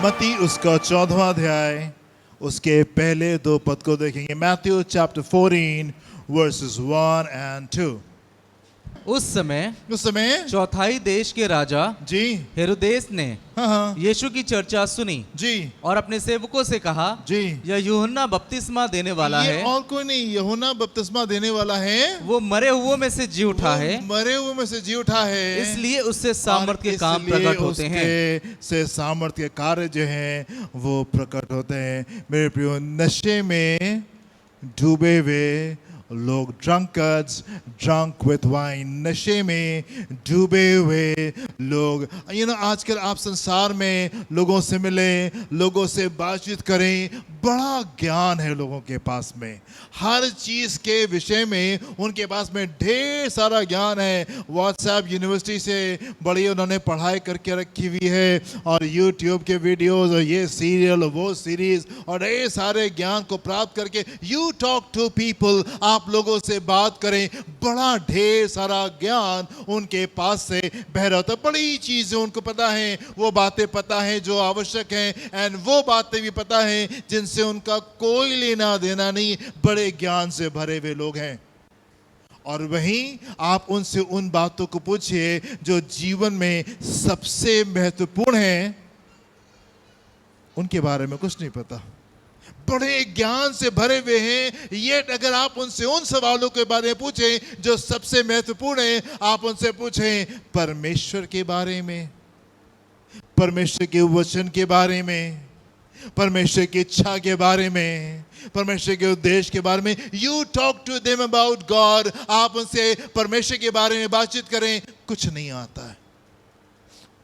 मत्ती उसका 14वां अध्याय उसके पहले 2 पद को देखेंगे। Matthew chapter 14 versus 1 and 2। उस समय चौथाई देश के राजा जी हेरोदेस ने हाँ यीशु की चर्चा सुनी जी और अपने सेवकों से कहा, जी यह यूहन्ना बपतिस्मा देने वाला ये है, और कोई नहीं, यूहन्ना बपतिस्मा देने वाला है, वो मरे हुओं में से जी उठा है, मरे हुए में से जी उठा है, इसलिए उससे सामर्थ्य के काम इसलिए प्रकट होते हैं। उसके से सामर्थ्य के कार्य जो हैं वो प्रकट होते हैं। मेरे प्रियो, नशे में डूबे हुए लोग, ड्रंक विथ वाइन, नशे में डूबे हुए लोग, आजकल आप संसार में लोगों से मिले, लोगों से बातचीत करें, बड़ा ज्ञान है लोगों के पास में, हर चीज के विषय में उनके पास में ढेर सारा ज्ञान है। व्हाट्सएप यूनिवर्सिटी से बड़ी उन्होंने पढ़ाई करके रखी हुई है, और यूट्यूब के वीडियोस और ये सीरियल वो सीरीज और ढेर सारे ज्ञान को प्राप्त करके यू टॉक टू पीपल, आप लोगों से बात करें, बड़ा ढेर सारा ज्ञान उनके पास से बह रहा होता है। बड़ी चीजें उनको पता है, वो बातें पता है जो आवश्यक हैं, एंड वो बातें भी पता है जिनसे उनका कोई लेना देना नहीं, बड़े ज्ञान से भरे हुए लोग हैं। और वहीं आप उनसे उन बातों को पूछिए जो जीवन में सबसे महत्वपूर्ण है, उनके बारे में कुछ नहीं पता, बड़े ज्ञान से भरे हुए हैं। ये अगर आप उनसे उन सवालों के बारे में पूछें जो सबसे महत्वपूर्ण है, आप उनसे पूछें परमेश्वर के बारे में, परमेश्वर के वचन के बारे में, परमेश्वर की इच्छा के बारे में, परमेश्वर के उद्देश्य के बारे में, you talk to them about God, आप उनसे परमेश्वर के बारे में बातचीत करें, कुछ नहीं आता है,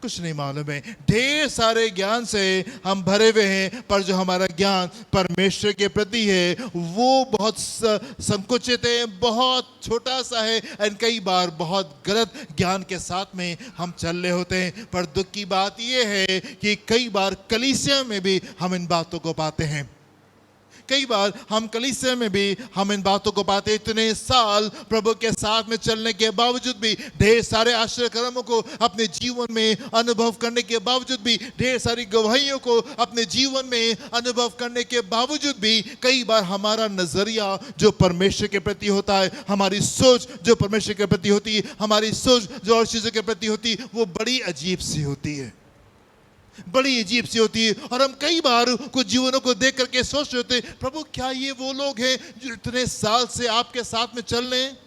कुछ नहीं मालूम है, ढेर सारे ज्ञान से हम भरे हुए हैं, पर जो हमारा ज्ञान परमेश्वर के प्रति है वो बहुत संकुचित है, बहुत छोटा सा है, और कई बार बहुत गलत ज्ञान के साथ में हम चल रहे होते हैं। पर दुख की बात यह है कि कई बार कलीसिया में भी हम इन बातों को पाते हैं, कई बार हम कलीसिया में भी हम इन बातों को पाते। इतने साल प्रभु के साथ में चलने के बावजूद भी, ढेर सारे आश्चर्य कर्मों को अपने जीवन में अनुभव करने के बावजूद भी, ढेर सारी गवाहियों को अपने जीवन में अनुभव करने के बावजूद भी, कई बार हमारा नजरिया जो परमेश्वर के प्रति होता है, हमारी सोच जो परमेश्वर के प्रति होती है, हमारी सोच जो और चीजों के प्रति होती है, वो बड़ी अजीब सी होती है, बड़ी अजीब सी होती है। और हम कई बार कुछ जीवनों को देख करके सोच रहे होते, प्रभु क्या ये वो लोग हैं जो इतने साल से आपके साथ में चल रहे हैं?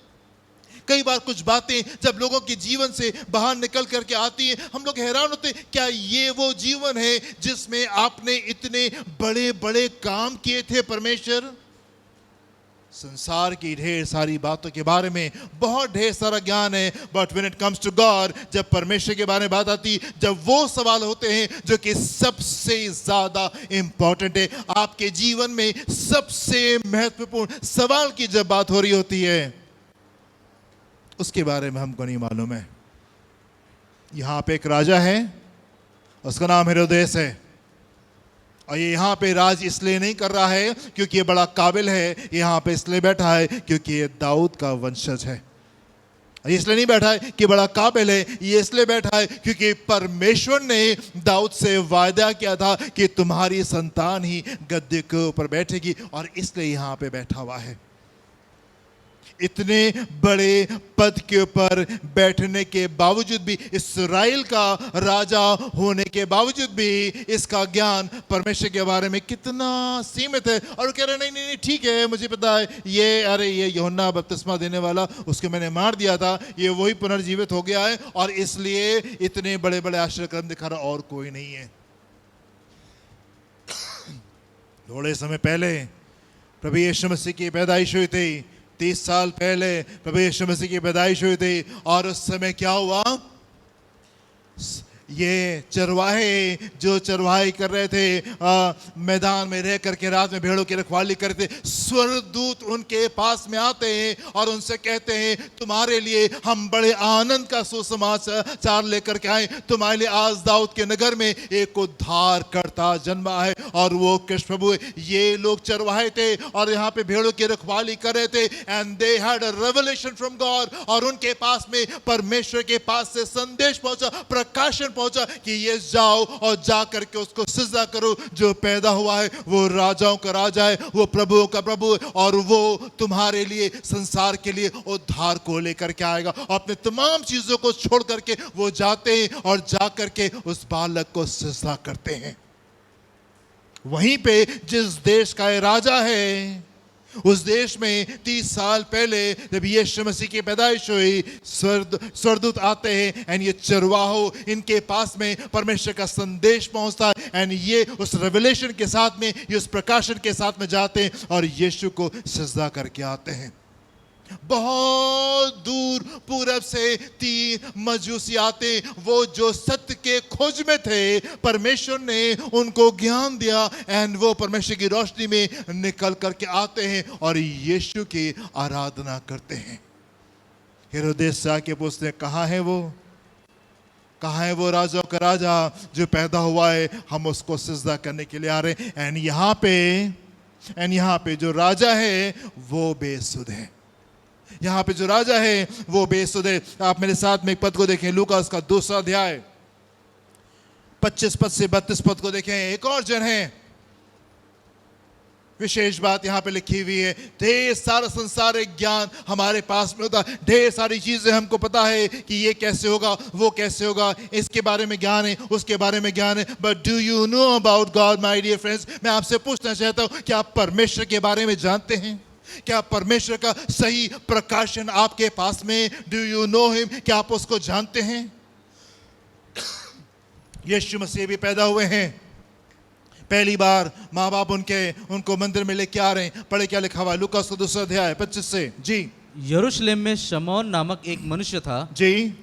कई बार कुछ बातें जब लोगों के जीवन से बाहर निकल करके आती हैं, हम लोग हैरान होते हैं, क्या ये वो जीवन है जिसमें आपने इतने बड़े बड़े काम किए थे? परमेश्वर संसार की ढेर सारी बातों के बारे में बहुत ढेर सारा ज्ञान है, but when it comes to God, जब परमेश्वर के बारे में बात आती, जब वो सवाल होते हैं जो कि सबसे ज्यादा इंपॉर्टेंट है, आपके जीवन में सबसे महत्वपूर्ण सवाल की जब बात हो रही होती है, उसके बारे में हमको नहीं मालूम है। यहां पे एक राजा है, उसका नाम हेरोदेस है, और ये यहाँ पे राज इसलिए नहीं कर रहा है क्योंकि ये बड़ा काबिल है, यहाँ पे इसलिए बैठा है क्योंकि ये दाऊद का वंशज है। ये इसलिए नहीं बैठा है कि बड़ा काबिल है, ये इसलिए बैठा है क्योंकि परमेश्वर ने दाऊद से वायदा किया था कि तुम्हारी संतान ही गद्दे के ऊपर बैठेगी, और इसलिए यहाँ पे बैठा हुआ है। इतने बड़े पद के ऊपर बैठने के बावजूद भी, इस्राएल का राजा होने के बावजूद भी, इसका ज्ञान परमेश्वर के बारे में कितना सीमित है। और कह रहे नहीं नहीं ठीक है, मुझे पता है, ये यूहन्ना बपतिस्मा देने वाला, उसको मैंने मार दिया था, ये वही पुनर्जीवित हो गया है, और इसलिए इतने बड़े बड़े आश्चर्य कर्म दिखा रहा, और कोई नहीं है। थोड़े समय पहले प्रभु यीशु मसीह की पैदाइश हुई थी, 30 साल पहले प्रभु यीशु मसीह की पैदाइश हुई थी, और उस समय क्या हुआ? ये चरवाहे जो चरवाही कर रहे थे, मैदान में रह करके रात में भेड़ों की रखवाली करते, स्वर्गदूत उनके पास में आते हैं और उनसे कहते हैं, तुम्हारे लिए हम बड़े आनंद का सुसमाचार लेकर के आए, तुम्हारे लिए आज दाऊद के नगर में एक उद्धार करता जन्मा है, और वो कृष्ण प्रभु है। ये लोग चरवाहे थे और यहाँ पे भेड़ों की रखवाली कर रहे थे, and they had a revelation from God, और उनके पास में परमेश्वर के पास से संदेश पहुंचा, प्रकाशन पहुंचा कि ये जाओ और जा करके उसको सिजदा करो, जो पैदा हुआ है वो राजाओं का राजा है, वो प्रभुओं का प्रभु है, और वो तुम्हारे लिए, संसार के लिए उद्धार को लेकर के आएगा। अपने तमाम चीजों को छोड़ करके वो जाते हैं और जा करके उस बालक को सिजदा करते हैं। वहीं पे जिस देश का ये राजा है, उस देश में 30 साल पहले जब यीशु मसीह की पैदाइश हुई, स्वर्गदूत आते हैं एंड ये चरवाहो, इनके पास में परमेश्वर का संदेश पहुंचता है एंड ये उस रेवलेशन के साथ में, ये उस प्रकाशन के साथ में जाते हैं और यीशु को सजदा करके आते हैं। बहुत दूर पूरब से 3 मजूसी आते, वो जो सत्य के खोज में थे, परमेश्वर ने उनको ज्ञान दिया एंड वो परमेश्वर की रोशनी में निकल करके आते हैं और यीशु की आराधना करते हैं। हेरोदेस से आके पूछते, कहाँ है वो राजा का राजा जो पैदा हुआ है, हम उसको सिजदा करने के लिए आ रहे हैं। एंड यहाँ पे जो राजा है वो बेसुध है। यहाँ पे जो राजा है वो बेसुध है। आप मेरे साथ में एक पद को देखें, लूका उसका 2 अध्याय 25 पद से 32 पद को देखें। एक और जन है, विशेष बात यहाँ पे लिखी हुई है। ढेर सारा संसारिक ज्ञान हमारे पास में होता है, ढेर सारी चीजें हमको पता है कि ये कैसे होगा, वो कैसे होगा, इसके बारे में ज्ञान है, उसके बारे में ज्ञान है। But do you know about God my dear friends? मैं आपसे पूछना चाहता हूँ, क्या आप परमेश्वर के बारे में जानते हैं? क्या परमेश्वर का सही प्रकाशन आपके पास में? Do you know him? क्या आप उसको जानते हैं? यीशु मसीह भी पैदा हुए हैं, पहली बार माँ बाप उनको मंदिर में लेके आ रहे हैं। पढ़े क्या लिखा हुआ है, लूका उसका 2 अध्याय 25 से। जी। यरूशलेम में शमौन नामक एक मनुष्य था जी,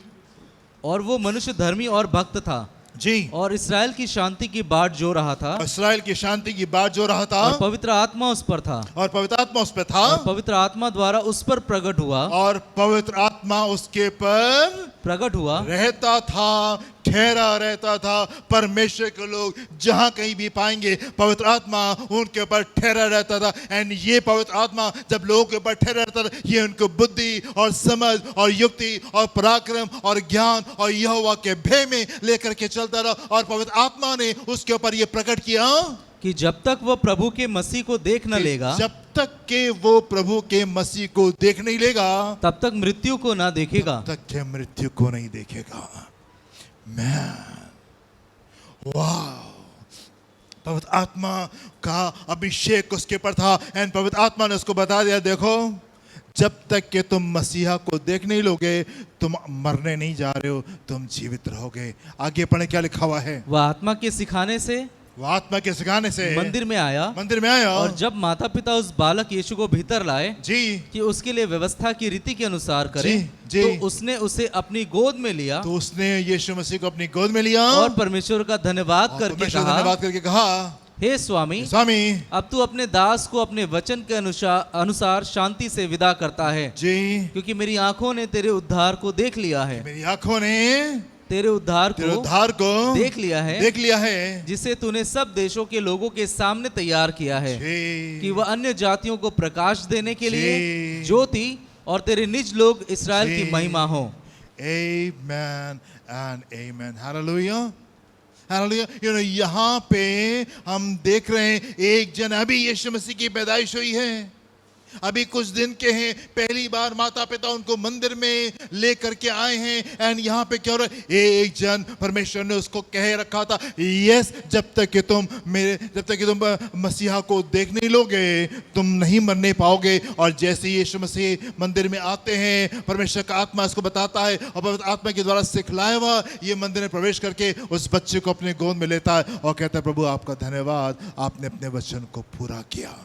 और वो मनुष्य धर्मी और भक्त था जी, और इसराइल की शांति की बाट जो रहा था। इसराइल की शांति की बात जो रहा था, और पवित्र आत्मा उस पर था, और पवित्र आत्मा उस पर था, और पवित्र आत्मा द्वारा उस पर प्रकट हुआ, और पवित्र आत्मा उसके पर प्रकट हुआ, रहता था, ठहरा रहता था। परमेश्वर के लोग जहां कहीं भी पाएंगे, पवित्र आत्मा उनके ऊपर ठहरा रहता था। एंड ये पवित्र आत्मा जब लोगों के ऊपर ठहरा रहता था, ये उनको बुद्धि और समझ और युक्ति और पराक्रम और ज्ञान और यहोवा के भय में लेकर के चलता रहा। और पवित्र आत्मा ने उसके ऊपर ये प्रकट किया कि जब तक वह प्रभु के मसीह को देख न लेगा, जब तक के वो प्रभु के मसीह को देख नहीं लेगा, तब तक मृत्यु को ना देखेगा, तब तक के मृत्यु को नहीं देखेगा। मैन, वाह! पवित्र आत्मा का अभिषेक उसके ऊपर था एंड पवित्र आत्मा ने उसको बता दिया, देखो जब तक कि तुम मसीहा को देख नहीं लोगे, तुम मरने नहीं जा रहे हो, तुम जीवित रहोगे। आगे पढ़े क्या लिखा हुआ है। वह आत्मा के सिखाने से, वह आत्मा के सिखाने से मंदिर में आया, और जब माता पिता उस बालक यीशु को भीतर लाए जी कि उसके लिए व्यवस्था की रीति के अनुसार करे, जी, तो उसने उसे अपनी गोद में लिया, तो उसने यीशु मसीह को अपनी गोद में लिया और परमेश्वर का धन्यवाद करके कहा, हे स्वामी, अब तू अपने दास को अपने वचन के अनुसार शांति से विदा करता है जी, क्योंकि मेरी आंखों ने तेरे उद्धार को देख लिया है, मेरी आंखों ने तेरे उद्धार को देख लिया है, जिसे तूने सब देशों के लोगों के सामने तैयार किया है कि वह अन्य जातियों को प्रकाश देने के लिए ज्योति और तेरे निज लोग इसराइल की महिमा हो। आमेन एंड आमेन, हालेलुया, हालेलुया। यहाँ पे हम देख रहे हैं एक जन, अभी यीशु मसीह की पैदाइश हुई है, अभी कुछ दिन के हैं, पहली बार माता पिता उनको मंदिर में लेकर के आए हैं एंड यहाँ पे क्या हो रहा है, एक जन परमेश्वर ने उसको कह रखा था, यस, जब तक कि तुम मसीहा को देख नहीं लोगे, तुम नहीं मरने पाओगे। और जैसे यीशु मसीह मंदिर में आते हैं, परमेश्वर का आत्मा इसको बताता है और पवित्र आत्मा के द्वारा सिखलाया हुआ ये मंदिर में प्रवेश करके उस बच्चे को अपने गोद में लेता है और कहता है, प्रभु आपका धन्यवाद, आपने अपने वचन को पूरा किया।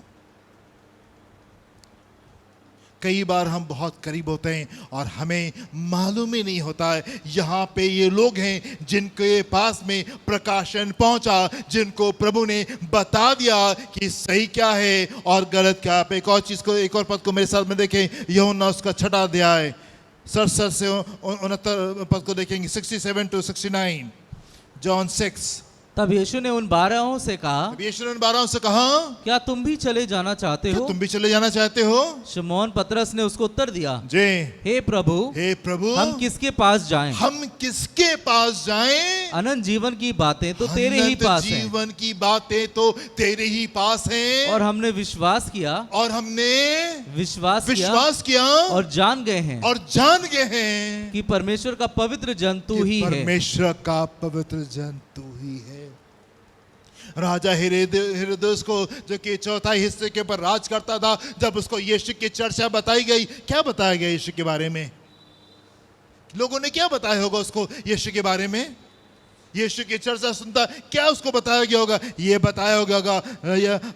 कई बार हम बहुत करीब होते हैं और हमें मालूम ही नहीं होता है। यहाँ पे ये लोग हैं जिनके पास में प्रकाशन पहुंचा, जिनको प्रभु ने बता दिया कि सही क्या है और गलत क्या। आप एक और पद को मेरे साथ में देखें, यूहन्ना उसका 6 अध्याय 67 से 69 पद को देखेंगे, 67 to 69, John 6 तब यीशु ने उन 12 से कहा, अब यीशु ने उन 12 से कहा, क्या तुम भी चले जाना चाहते हो? तुम भी चले जाना चाहते हो? शमौन पतरस ने उसको उत्तर दिया, जी, हे प्रभु, हम किसके पास जाएं? हम किसके पास जाएं? अनंत जीवन की बातें तो तेरे ही पास हैं। जीवन की बातें तो तेरे ही पास हैं। और हमने विश्वास किया और जान गए हैं कि परमेश्वर का पवित्र जन तू ही है। परमेश्वर का पवित्र जन तू ही है। राजा हेरोदेस को, जो कि चौथाई हिस्से के ऊपर राज करता था, जब उसको यीशु की चर्चा बताई गई, क्या बताया गया यीशु के बारे में? लोगों ने क्या बताया होगा उसको यीशु के बारे में? यीशु की चर्चा सुनता क्या उसको बताया गया होगा? ये बताया होगा,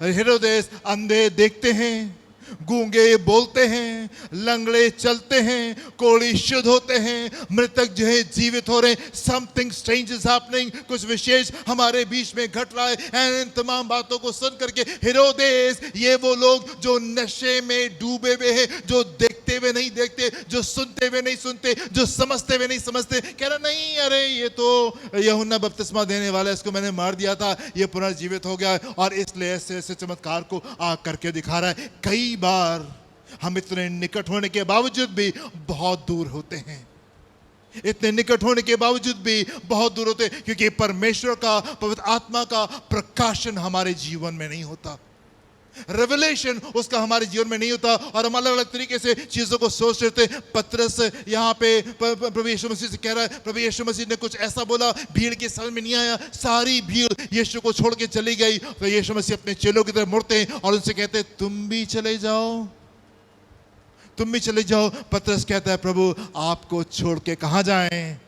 हेरोदेस, अंधे देखते हैं, गूंगे बोलते हैं, लंगड़े चलते हैं, कोढ़ी शुद्ध होते हैं, मृतक जो है जीवित हो रहे हैं, समथिंग स्ट्रेंज इज हैपनिंग, कुछ विशेष हमारे बीच में घट रहा है। एंड इन तमाम बातों को सुन करके हेरोदेस, ये वो लोग जो नशे में डूबे हुए हैं, जो देखते हुए नहीं देखते, जो सुनते हुए नहीं सुनते, जो समझते हुए नहीं समझते, कह रहा नहीं, अरे ये तो यूहन्ना बपतिस्मा देने वाला है, इसको मैंने मार दिया था, ये पुनर्जीवित हो गया और इसलिए ऐसे ऐसे चमत्कार को आ करके दिखा रहा है। कई बार हम इतने निकट होने के बावजूद भी बहुत दूर होते हैं, इतने निकट होने के बावजूद भी बहुत दूर होते हैं, क्योंकि परमेश्वर का, पवित्र आत्मा का प्रकाशन हमारे जीवन में नहीं होता, रेवलेशन उसका हमारे जीवन में नहीं होता, और हम अलग अलग तरीके से चीजों को सोच रहे थे। पतरस यहाँ पे प्रभु यीशु मसीह से कह रहा है, प्रभु यीशु मसीह ने कुछ ऐसा बोला, भीड़ के समझ में नहीं आया, सारी भीड़ यीशु को छोड़ के चली गई। तो यीशु मसीह अपने चेलों की तरफ मुड़ते हैं और उनसे कहते हैं, तुम भी चले जाओ, तुम भी चले जाओ। पतरस कहता है, प्रभु आपको छोड़ के कहाँ जाएं?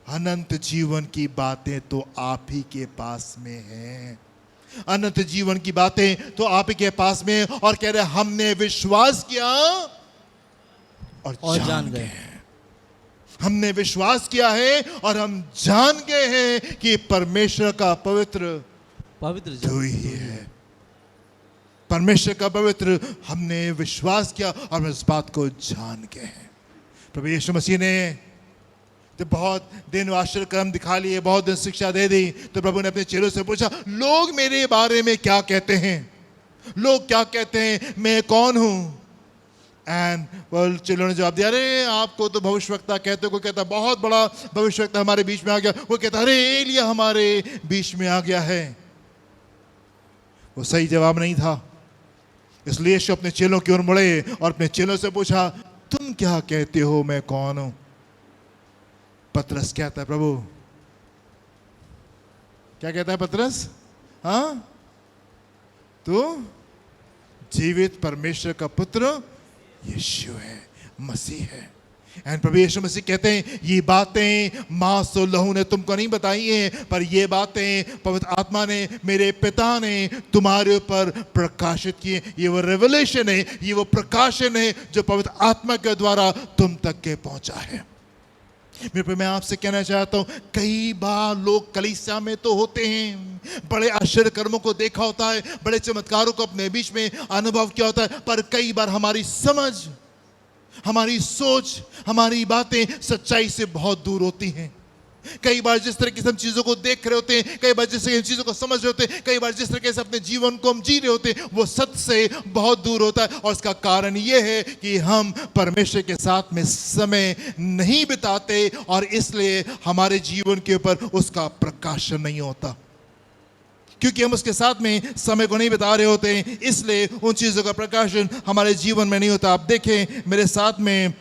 अनंत जीवन की बातें तो आप ही के पास में हैं, अनंत जीवन की बातें तो आप ही के पास में। और कह रहे हमने विश्वास किया और जान गए। हमने विश्वास किया है और हम जान गए हैं कि परमेश्वर का पवित्र तू ही है। परमेश्वर का पवित्र हमने विश्वास किया और हम इस बात को जान गए हैं। प्रभु यीशु मसीह ने तो बहुत दिन आश्चर्य कर्म दिखा लिए, बहुत दिन शिक्षा दे दी, तो प्रभु ने अपने चेलों से पूछा, लोग मेरे बारे में क्या कहते हैं? लोग क्या कहते हैं, मैं कौन हूं? एंड चेलों ने जवाब दिया, अरे आपको तो भविष्यवक्ता कहते हो, कोई कहता बहुत बड़ा भविष्यवक्ता हमारे बीच में आ गया, कोई कहता अरे एलिया हमारे बीच में आ गया है। वो सही जवाब नहीं था, इसलिए यीशु अपने चेलों की ओर मुड़े और अपने चेलों से पूछा, तुम क्या कहते हो, मैं कौन हूं? पतरस कहता है, प्रभु क्या कहता है पतरस? हाँ, तो जीवित परमेश्वर का पुत्र यीशु है, मसीह है। एंड प्रभु यीशु मसीह कहते हैं, ये बातें मांस और लहू ने तुमको नहीं बताई हैं, पर ये बातें पवित्र आत्मा ने, मेरे पिता ने तुम्हारे ऊपर प्रकाशित किए। ये वो रेवलेशन है, ये वो प्रकाशन है जो पवित्र आत्मा के द्वारा तुम तक के पहुंचा है। मैं आपसे कहना चाहता हूं, कई बार लोग कलीसिया में तो होते हैं, बड़े आश्चर्य कर्मों को देखा होता है, बड़े चमत्कारों को अपने बीच में अनुभव किया होता है, पर कई बार हमारी समझ, हमारी सोच, हमारी बातें सच्चाई से बहुत दूर होती हैं। कई बार जिस तरह की हम चीजों को देख रहे होते हैं, कई बार जिस तरह की चीजों को समझ रहे होते हैं, कई बार जिस तरीके से अपने जीवन को हम जी रहे होते हैं, वो सत्य से बहुत दूर होता है। और इसका कारण ये है कि हम परमेश्वर के साथ में समय नहीं बिताते और इसलिए हमारे जीवन के ऊपर उसका प्रकाशन नहीं होता। क्योंकि हम उसके साथ में समय को नहीं बिता रहे होते हैं, इसलिए उन चीजों का प्रकाशन हमारे जीवन में नहीं होता। आप देखें मेरे साथ में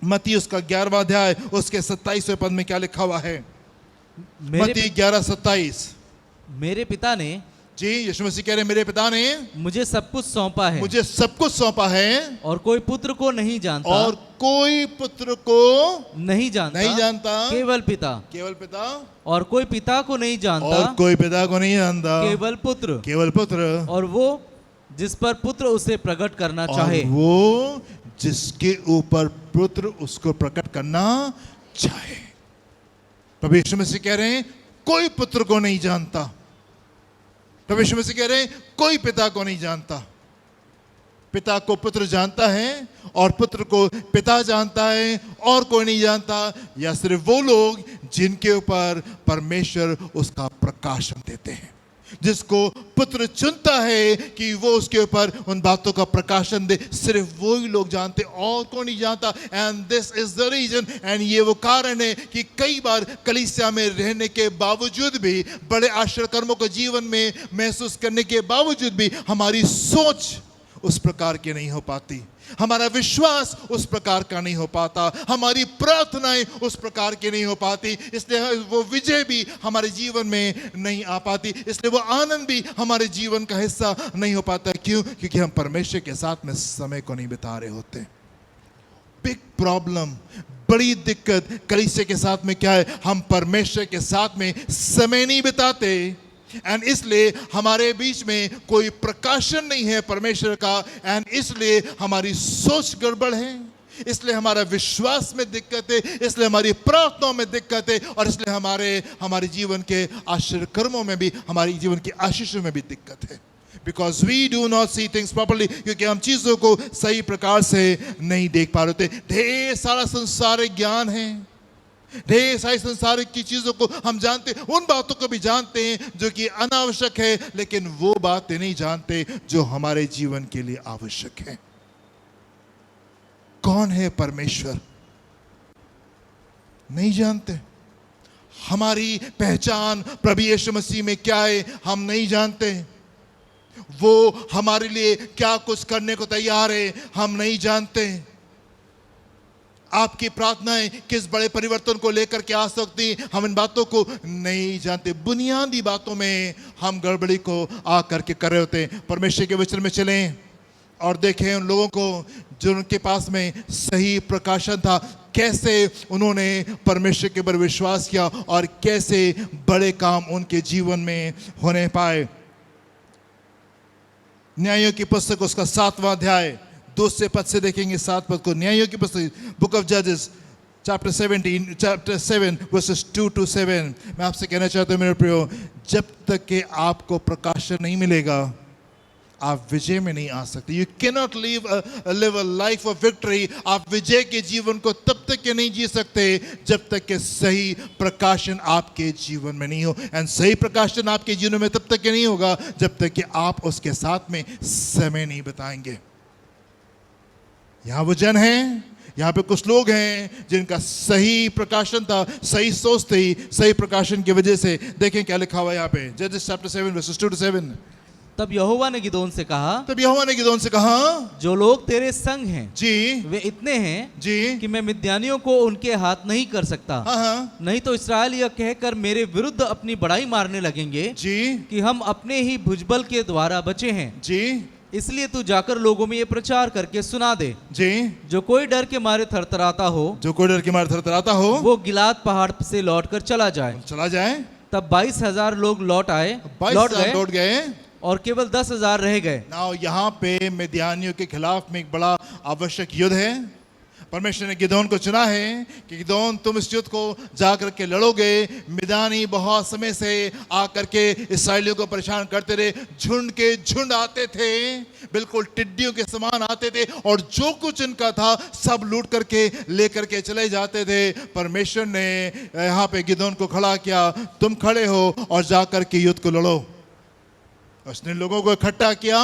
मत्ती उसका 11वां अध्याय उसके 27वें पद में क्या लिखा हुआ है? मत्ती 11:27। मेरे पिता ने, जी यीशु मसीह कह रहे हैं, मेरे पिता ने मुझे सब कुछ सौंपा है, मुझे सब कुछ सौंपा है, और कोई पुत्र को नहीं जानता, और कोई पुत्र को नहीं जानता, केवल पिता, केवल पिता, और कोई पिता को नहीं जानता, और कोई पिता को नहीं जानता, केवल पुत्र, केवल पुत्र, और वो जिस पर पुत्र उसे प्रकट करना चाहे, वो जिसके ऊपर पुत्र उसको प्रकट करना चाहे। प्रभु यीशु मसीह कह रहे हैं, कोई पुत्र को नहीं जानता। प्रभु यीशु मसीह कह रहे हैं, कोई पिता को नहीं जानता। पिता को पुत्र जानता है और पुत्र को पिता जानता है, और कोई नहीं जानता, या सिर्फ वो लोग जिनके ऊपर परमेश्वर उसका प्रकाशन देते हैं। जिसको पुत्र चुनता है कि वो उसके ऊपर उन बातों का प्रकाशन दे, सिर्फ वो ही लोग जानते, और कौन नहीं जानता। And this is the reason, and ये वो कारण है कि कई बार कलीसिया में रहने के बावजूद भी, बड़े आश्चर्य कर्मों को जीवन में महसूस करने के बावजूद भी हमारी सोच उस प्रकार की नहीं हो पाती, हमारा विश्वास उस प्रकार का नहीं हो पाता, हमारी प्रार्थनाएं उस प्रकार की नहीं हो पाती, इसलिए वो विजय भी हमारे जीवन में नहीं आ पाती, इसलिए वो आनंद भी हमारे जीवन का हिस्सा नहीं हो पाता। क्यों? क्योंकि हम परमेश्वर के साथ में समय को नहीं बिता रहे होते। बिग प्रॉब्लम, बड़ी दिक्कत कलीसिया के साथ में क्या है? हम परमेश्वर के साथ में समय नहीं बिताते, एंड इसलिए हमारे बीच में कोई प्रकाशन नहीं है परमेश्वर का, एंड इसलिए हमारी सोच गड़बड़ है, इसलिए हमारा विश्वास में दिक्कत है, इसलिए हमारी प्रार्थनाओं में दिक्कत है, और इसलिए हमारे जीवन के आश्चर्य कर्मों में भी, हमारी जीवन की आशीषों में भी दिक्कत है। Because we do not see things properly, क्योंकि हम चीजों को सही प्रकार से नहीं देख पा रहे थे। ढेर सारा संसारिक ज्ञान है, ढेर सारी संसारिक की चीजों को हम जानते, उन बातों को भी जानते हैं जो कि अनावश्यक है, लेकिन वो बातें नहीं जानते जो हमारे जीवन के लिए आवश्यक है। कौन है परमेश्वर? नहीं जानते। हमारी पहचान प्रभु यीशु मसीह में क्या है, हम नहीं जानते। वो हमारे लिए क्या कुछ करने को तैयार है, हम नहीं जानते। आपकी प्रार्थनाएं किस बड़े परिवर्तन को लेकर के आ सकती, हम इन बातों को नहीं जानते। बुनियादी बातों में हम गड़बड़ी को आ करके कर रहे होते हैं। परमेश्वर के वचन में चलें और देखें उन लोगों को जो उनके पास में सही प्रकाशन था, कैसे उन्होंने परमेश्वर के ऊपर विश्वास किया और कैसे बड़े काम उनके जीवन में होने पाए। न्यायों की पुस्तक उसका 7वां अध्याय 2 से पद से देखेंगे, 7 पद को। न्यायों की पुस्तक, बुक ऑफ जजेस चैप्टर 7 वर्सेस 2 to 7। मैं आपसे कहना चाहता हूं मेरे प्रियो, जब तक कि आपको प्रकाशन नहीं मिलेगा, आप विजय में नहीं आ सकते। You cannot live a life of victory. आप विजय के जीवन को तब तक के नहीं जी सकते जब तक के सही प्रकाशन आपके जीवन में नहीं हो। एंड सही प्रकाशन आपके जीवन में तब तक के नहीं होगा जब तक कि आप उसके साथ में समय नहीं बिताएंगे। यहां वो जन हैं, यहाँ पे कुछ लोग हैं जिनका सही प्रकाशन था, सही सोच थी, सही प्रकाशन की वजह से। देखें क्या लिखा हुआ है यहाँ पे, जजेस चैप्टर 7 वर्सेस 2 to 7। तब यहोवा ने गिदोन से कहा, जो लोग तेरे संग हैं जी, वे इतने हैं जी कि मैं मिद्यानियों को उनके हाथ नहीं कर सकता। हाँ। नहीं तो इस्राएल यह कहकर मेरे विरुद्ध अपनी बड़ाई मारने लगेंगे जी कि हम अपने ही भुजबल के द्वारा बचे हैं जी। इसलिए तू जाकर लोगों में ये प्रचार करके सुना दे, जी, जो कोई डर के मारे थरथराता हो, वो गिलाद पहाड़ से लौटकर चला जाए। तब 22,000 लोग लौट गए और केवल 10,000 रह गए। नाउ यहाँ पे मिद्यानियों के खिलाफ में एक बड़ा आवश्यक युद्ध है। परमेश्वर ने गिदोन को चुना है कि गिदोन तुम इस युद्ध को जाकर के लड़ोगे। मिद्यानी बहुत समय से आकर के इस्राएलियों को परेशान करते रहे, झुंड के झुंड आते थे, बिल्कुल टिड्डियों के समान आते थे, और जो कुछ इनका था सब लूट करके लेकर के चले जाते थे। परमेश्वर ने यहाँ पे गिदोन को खड़ा किया, तुम खड़े हो और जाकर के युद्ध को लड़ो। उसने लोगों को इकट्ठा किया,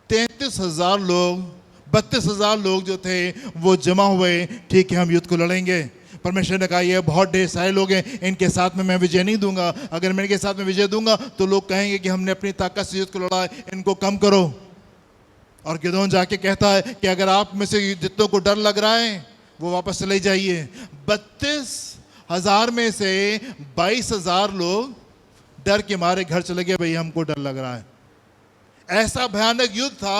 33,000 लोग, 32,000 लोग जो थे वो जमा हुए। ठीक है, हम युद्ध को लड़ेंगे। परमेश्वर ने कहा ये बहुत ढेर सारे लोग हैं, इनके साथ में मैं विजय नहीं दूंगा। अगर मैं इनके साथ में विजय दूंगा तो लोग कहेंगे कि हमने अपनी ताकत से युद्ध को लड़ा है, इनको कम करो। और गिदोन जाके कहता है कि अगर आप में से जितनों को डर लग रहा है वो वापस चले जाइए। 32,000 में से 22,000 लोग डर के मारे घर चले गए, भाई हमको डर लग रहा है। ऐसा भयानक युद्ध था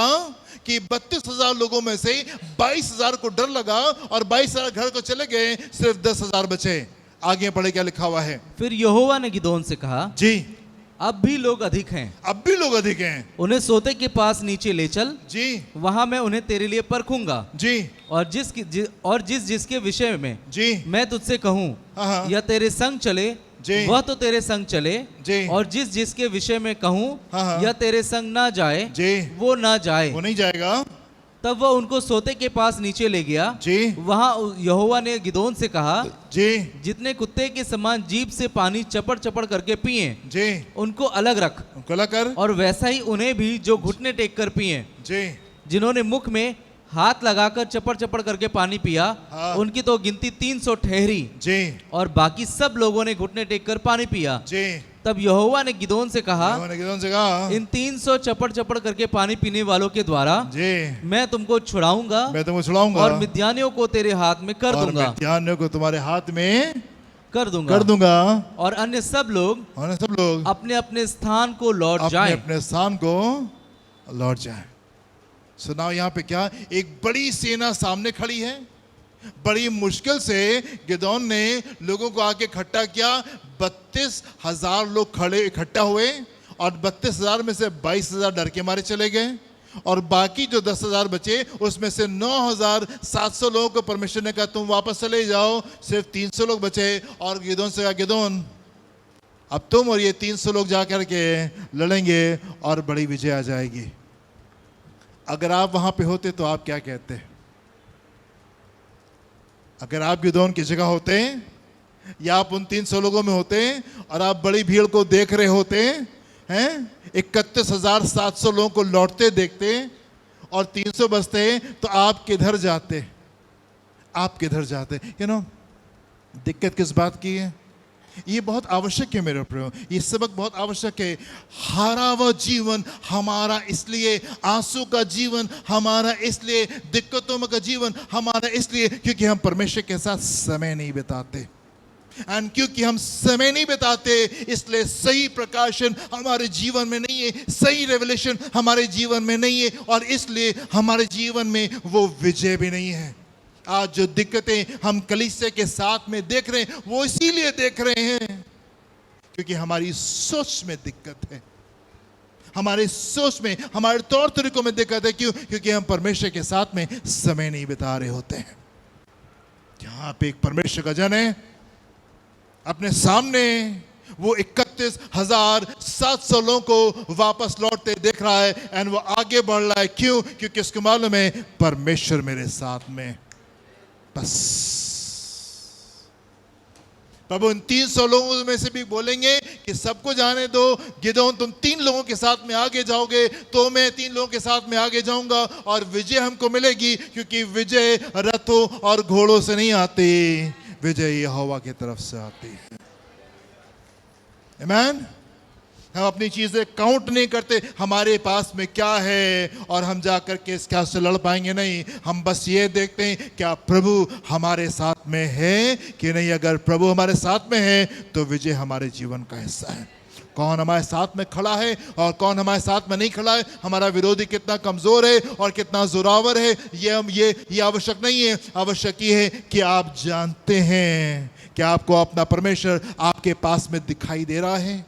कि 32,000 लोगों में से 22,000 को डर लगा और 22,000 घर को चले गए, सिर्फ 10,000 बचे। आगे पढ़े क्या लिखा हुआ है। फिर यहोवा ने गिदोन से कहा, जी, अब भी लोग अधिक हैं, उन्हें सोते के पास नीचे ले चल, जी, वहां मैं उन्हें तेरे लिए परखूंगा, जी, और जिसके विषय में जी मैं तुझसे कहूँ या तेरे संग चले वह तो तेरे संग चले, और जिसके विषय में कहूँ या तेरे संग ना जाए वो ना जाए। वो नहीं जाएगा। तब वह उनको सोते के पास नीचे ले गया जी। वहां यहोवा ने गिदोन से कहा जी। जितने कुत्ते के समान जीभ से पानी चपड़ चपड़ करके पिए जी, उनको अलग रख, उनको अलग कर। और वैसा ही उन्हें भी जो घुटने टेक कर पिए। जी। जिन्होंने मुख में हाथ लगाकर चपड़ चपड़ करके पानी पिया, हाँ। उनकी तो गिनती 300 ठहरी। जी। और बाकी सब लोगों ने घुटने टेक कर पानी पिया। जी। तब यहोवा ने गिदोन से कहा इन 300 चपड़ चपड़ करके पानी पीने वालों के द्वारा जी मैं तुमको छुड़ाऊंगा और मिद्यानियों को तेरे हाथ में कर दूंगा, मिद्यानियों को तुम्हारे हाथ में कर दूंगा और अन्य सब लोग अपने अपने स्थान को लौट जाएं। अपने स्थान को लौट जाएं। सुनाओ यहाँ पे क्या, एक बड़ी सेना सामने खड़ी है। बड़ी मुश्किल से गिदोन ने लोगों को आके इकट्ठा किया। 32,000 लोग खड़े इकट्ठा हुए और 32,000 में से 22,000 डर के मारे चले गए और बाकी जो 10,000 बचे उसमें से 9,700 लोगों को परमेश्वर ने कहा तुम वापस चले जाओ। सिर्फ 300 लोग बचे और गिदोन से कहा गिदोन अब तुम और ये 300 लोग जाकर के लड़ेंगे और बड़ी विजय आ जाएगी। अगर आप वहां पे होते तो आप क्या कहते? अगर आप गिदोन की जगह होते या आप उन 300 लोगों में होते और आप बड़ी भीड़ को देख रहे होते हैं, 31,700 लोगों को लौटते देखते और 300 बचते तो आप किधर जाते? आप किधर जाते? दिक्कत किस बात की है? ये बहुत आवश्यक है मेरे प्रियो, ये सबक बहुत आवश्यक है। हारा हुआ जीवन हमारा इसलिए, आंसू का जीवन हमारा इसलिए, दिक्कतों का जीवन हमारा इसलिए क्योंकि हम परमेश्वर के साथ समय नहीं बिताते। एंड क्योंकि हम समय नहीं बिताते इसलिए सही प्रकाशन हमारे जीवन में नहीं है, सही रेवलेशन हमारे जीवन में नहीं है और इसलिए हमारे जीवन में वो विजय भी नहीं है। आज जो दिक्कतें हम कलीसिया के साथ में देख रहे हैं वो इसीलिए देख रहे हैं क्योंकि हमारी सोच में दिक्कत है, हमारे सोच में, हमारे तौर तरीकों में दिक्कत है। क्यों? क्योंकि हम परमेश्वर के साथ में समय नहीं बिता रहे होते हैं। जहां पे एक परमेश्वर का जन है अपने सामने वो 31,700 लोगों को वापस लौटते देख रहा है एंड वो आगे बढ़ रहा है। क्यों? क्योंकि उसको मालूम है परमेश्वर मेरे साथ में। बस प्रभु इन 300 लोगों में से भी बोलेंगे कि सबको जाने दो, गिदोन तुम 3 लोगों के साथ में आगे जाओगे तो मैं 3 लोगों के साथ में आगे जाऊंगा और विजय हमको मिलेगी क्योंकि विजय रथों और घोड़ों से नहीं आती, विजय यहोवा की तरफ से आती है। आमीन। हम अपनी चीजें काउंट नहीं करते हमारे पास में क्या है और हम जाकर के इसका से लड़ पाएंगे, नहीं। हम बस ये देखते हैं क्या प्रभु हमारे साथ में है कि नहीं। अगर प्रभु हमारे साथ में है तो विजय हमारे जीवन का हिस्सा है। कौन हमारे साथ में खड़ा है और कौन हमारे साथ में नहीं खड़ा है, हमारा विरोधी कितना कमजोर है और कितना जोरावर है, ये आवश्यक नहीं है। आवश्यक ये है कि आप जानते हैं कि आपको अपना परमेश्वर आपके पास में दिखाई दे रहा है,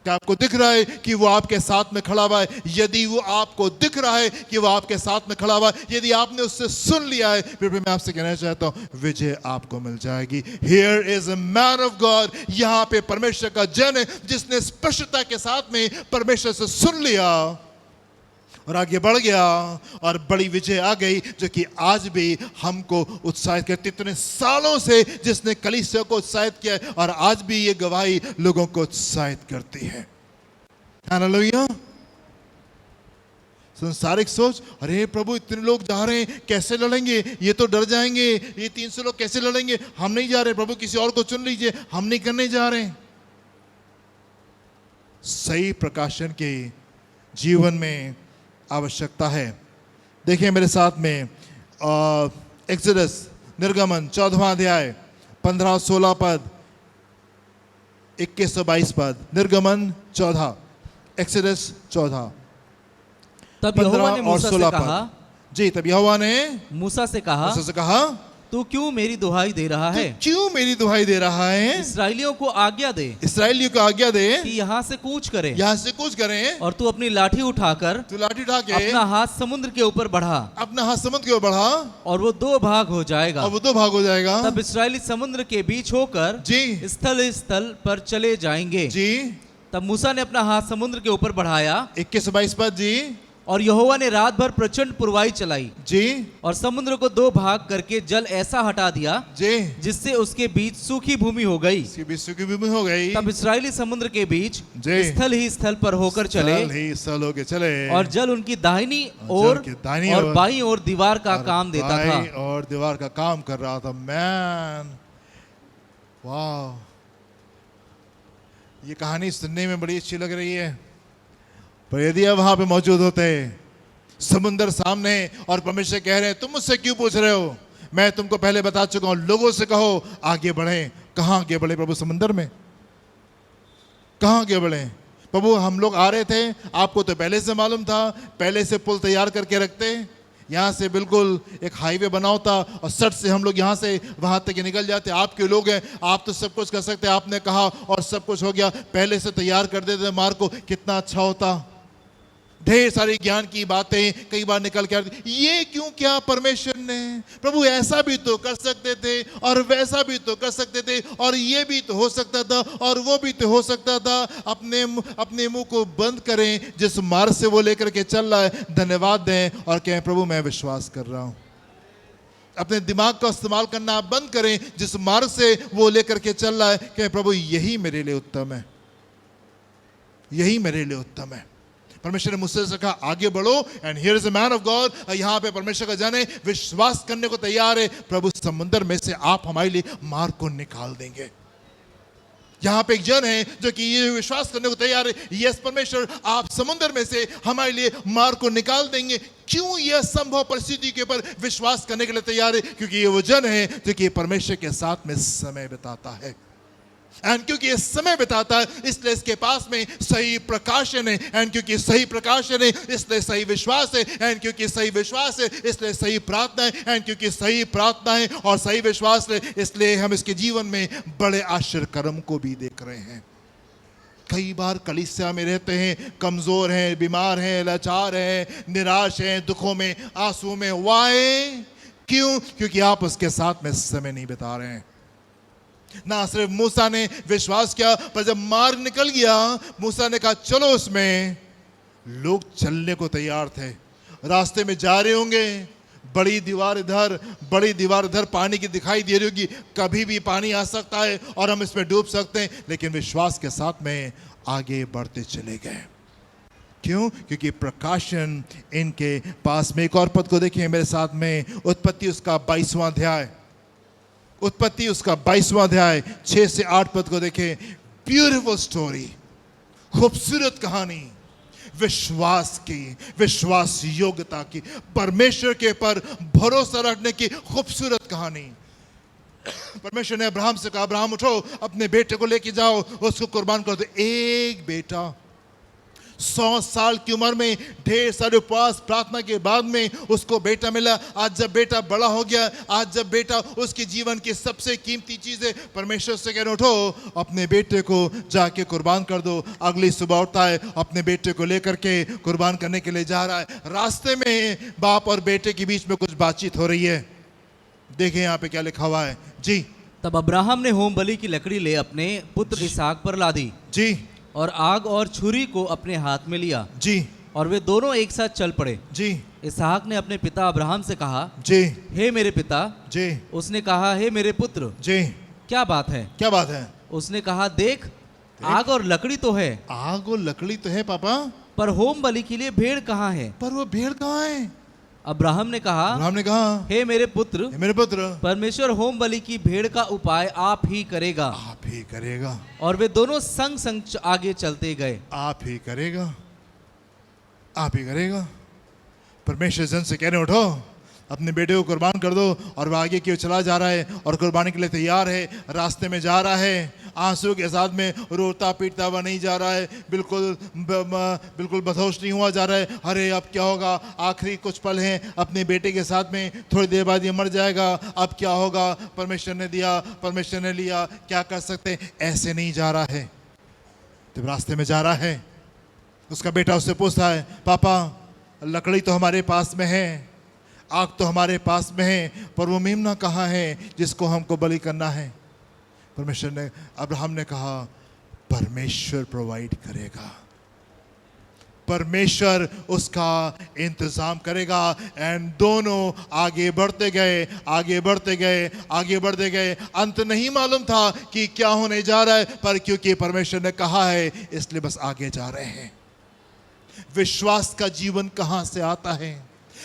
क्या आपको दिख रहा है कि वो आपके साथ में खड़ा हुआ है। यदि वो आपको दिख रहा है कि वो आपके साथ में खड़ा हुआ है, यदि आपने उससे सुन लिया है, फिर मैं आपसे कहना चाहता हूं विजय आपको मिल जाएगी। Here is a man of God, यहाँ पे परमेश्वर का जन है जिसने स्पष्टता के साथ में परमेश्वर से सुन लिया और आगे बढ़ गया और बड़ी विजय आ गई जो कि आज भी हमको उत्साहित करती। इतने सालों से जिसने कलीसिया को उत्साहित किया है और आज भी ये गवाही लोगों को उत्साहित करती है। हालेलुया। संसारिक सोच, अरे प्रभु इतने लोग जा रहे हैं कैसे लड़ेंगे, ये तो डर जाएंगे, ये 300 लोग कैसे लड़ेंगे, हम नहीं जा रहे, प्रभु किसी और को चुन लीजिए, हम नहीं करने जा रहे। सही प्रकाशन के जीवन में आवश्यकता है। देखिए मेरे साथ में एक्सोडस निर्गमन 14वां अध्याय 15-16 पद, 21-22 पद। निर्गमन 14, एक्सोडस 14 तब यहोवा ने मूसा से कहा, जी तब यहोवा ने मूसा से कहा तू क्यों मेरी दुहाई दे रहा है? क्यों मेरी दुहाई दे रहा है? इसराइलियों को आज्ञा दे, इसराइलियों को आज्ञा दे कि यहाँ से कूच करें, यहाँ से कूच करें और तू अपनी लाठी उठाकर, अपना हाथ समुद्र के ऊपर बढ़ा, अपना हाथ समुद्र के ऊपर बढ़ा और वो 2 भाग हो जाएगा, और वो 2 भाग हो जाएगा। तब इसराइली समुद्र के बीच होकर जी स्थल पर चले जाएंगे। जी तब मूसा ने अपना हाथ समुद्र के ऊपर बढ़ाया, 21-22 पद जी। और यहोवा ने रात भर प्रचंड पुरवाई चलाई जी, और समुद्र को 2 भाग करके जल ऐसा हटा दिया जी, जिससे उसके बीच सूखी भूमि हो गई। सूखी भूमि हो गई। तब इस्राएली समुद्र के बीच जी, स्थल ही स्थल पर होकर चले और जल उनकी दाहिनी ओर और बाईं ओर दीवार का काम देता था। और दीवार का काम कर रहा था। मैन, वाह, ये कहानी सुनने में बड़ी अच्छी लग रही है, पर यदि आप वहां पे मौजूद होते, समुंदर सामने, और परमेश्वर कह रहे हैं तुम मुझसे क्यों पूछ रहे हो, मैं तुमको पहले बता चुका हूं, लोगों से कहो आगे बढ़े। कहां आगे बढ़े प्रभु? समुंदर में। कहां आगे बढ़े प्रभु? हम लोग आ रहे थे, आपको तो पहले से मालूम था, पहले से पुल तैयार करके रखते, यहाँ से बिल्कुल एक हाईवे बना होता और सट से हम लोग यहाँ से वहां तक निकल जाते। आपके लोग हैं, आप तो सब कुछ कर सकते, आपने कहा और सब कुछ हो गया, पहले से तैयार कर देते मार्ग को, कितना अच्छा होता। ढेर सारी ज्ञान की बातें कई बार निकल के आती, ये क्यों किया परमेश्वर ने? प्रभु ऐसा भी तो कर सकते थे और वैसा भी तो कर सकते थे और ये भी तो हो सकता था और वो भी तो हो सकता था। अपने मुंह को बंद करें, जिस मार्ग से वो लेकर के चल रहा है धन्यवाद दें और कहें प्रभु मैं विश्वास कर रहा हूं। अपने दिमाग का इस्तेमाल करना आप बंद करें, जिस मार्ग से वो लेकर के चल रहा है कहें प्रभु यही मेरे लिए उत्तम है, यही मेरे लिए उत्तम है। परमेश्वर ने मुझसे कहा आगे बढ़ो, and here is a man of God. यहाँ पे परमेश्वर का जन है, विश्वास करने को तैयार है, प्रभु समुद्र में से आप हमारे लिए मार्ग को निकाल देंगे। यहाँ पे एक जन है जो कि ये विश्वास करने को तैयार है, यस परमेश्वर आप समुद्र में से हमारे लिए मार्ग को निकाल देंगे। क्यों? यह संभव परिस्थिति के ऊपर विश्वास करने के लिए तैयार है, क्योंकि ये वो जन है जो कि परमेश्वर के साथ में समय बिताता है। एंड क्योंकि ये समय बिताता है इसलिए इसके पास में सही प्रकाशन है, एंड क्योंकि सही प्रकाशन है इसलिए सही विश्वास है, एंड क्योंकि सही विश्वास है इसलिए सही प्रार्थना है, एंड क्योंकि सही प्रार्थना है और सही विश्वास है इसलिए हम इसके जीवन में बड़े आश्चर्य कर्म को भी देख रहे हैं। कई बार कलीसिया में रहते हैं, कमजोर हैं, बीमार हैं, लाचार हैं, निराश हैं, दुखों में, आंसुओं में। वाई? क्यों? क्योंकि आप उसके साथ में समय नहीं बिता रहे हैं। ना सिर्फ मूसा ने विश्वास किया, पर जब मार्ग निकल गया मूसा ने कहा चलो उसमें। लोग चलने को तैयार थे, रास्ते में जा रहे होंगे, बड़ी दीवार इधर, बड़ी दीवार इधर पानी की दिखाई दे रही होगी, कभी भी पानी आ सकता है और हम इसमें डूब सकते हैं, लेकिन विश्वास के साथ में आगे बढ़ते चले गए। क्यों? क्योंकि प्रकाशन इनके पास में। एक और पद को देखिए मेरे साथ में, उत्पत्ति उसका 22वां अध्याय, उत्पत्ति उसका 22वां अध्याय 6 से 8 पद को देखें। ब्यूटीफुल स्टोरी, खूबसूरत कहानी, विश्वास की, विश्वास योग्यता की, परमेश्वर के पर भरोसा रखने की खूबसूरत कहानी। परमेश्वर ने अब्राहम से कहा अब्राहम उठो, अपने बेटे को लेके जाओ, उसको कुर्बान कर दो। एक बेटा 100 साल की उम्र में ढेर सारे उपवास प्रार्थना के बाद में उसको बेटा मिला। आज जब बेटा बड़ा हो गया, आज जब बेटा उसके जीवन की सबसे कीमती चीज है, परमेश्वर से कह रहे उठो अपने बेटे को जाके कुर्बान कर दो। अगली सुबह उठता है, अपने बेटे को लेकर के कुर्बान करने के लिए जा रहा है। रास्ते में बाप और बेटे के बीच में कुछ बातचीत हो रही है। देखें यहाँ पे क्या लिखा हुआ है जी। तब अब्राहम ने होम बलि की लकड़ी ले अपने पुत्र इसहाक पर लादी जी, और आग और छुरी को अपने हाथ में लिया जी, और वे दोनों एक साथ चल पड़े जी। इसहाक ने अपने पिता अब्राहम से कहा जी, हे मेरे पिता। जी। उसने कहा हे मेरे पुत्र। जी। क्या बात है? क्या बात है? उसने कहा देख, आग और लकड़ी तो है। आग और लकड़ी तो है पापा, पर होम बलि के लिए भेड़ कहाँ है? पर वो भेड़ कहाँ है? अब्राहम ने कहा हे मेरे पुत्र, परमेश्वर होम बलि की भेड़ का उपाय आप ही करेगा। आप ही करेगा। और वे दोनों संग संग आगे चलते गए। आप ही करेगा, आप ही करेगा। परमेश्वर जन से कह रहे उठो अपने बेटे को कुर्बान कर दो, और वह आगे की ओर चला जा रहा है और कुर्बानी के लिए तैयार है। रास्ते में जा रहा है, आंसू के साथ में रोता पीटता हुआ नहीं जा रहा है, बिल्कुल बदहोश नहीं हुआ जा रहा है। अरे अब क्या होगा, आखिरी कुछ पल हैं अपने बेटे के साथ में, थोड़ी देर बाद ये मर जाएगा, अब क्या होगा, परमेश्वर ने दिया, परमेश्वर ने लिया, क्या कर सकते। ऐसे नहीं जा रहा है। जब रास्ते में जा रहा है, उसका बेटा उससे पूछता है पापा लकड़ी तो हमारे पास में है, आग तो हमारे पास में है, पर वो मेमना कहाँ है जिसको हमको बलि करना है? परमेश्वर ने, अब्राहम ने कहा परमेश्वर प्रोवाइड करेगा, परमेश्वर उसका इंतजाम करेगा। एंड दोनों आगे बढ़ते गए, आगे बढ़ते गए, आगे बढ़ते गए। अंत नहीं मालूम था कि क्या होने जा रहा है, पर क्योंकि परमेश्वर ने कहा है इसलिए बस आगे जा रहे हैं। विश्वास का जीवन कहां से आता है?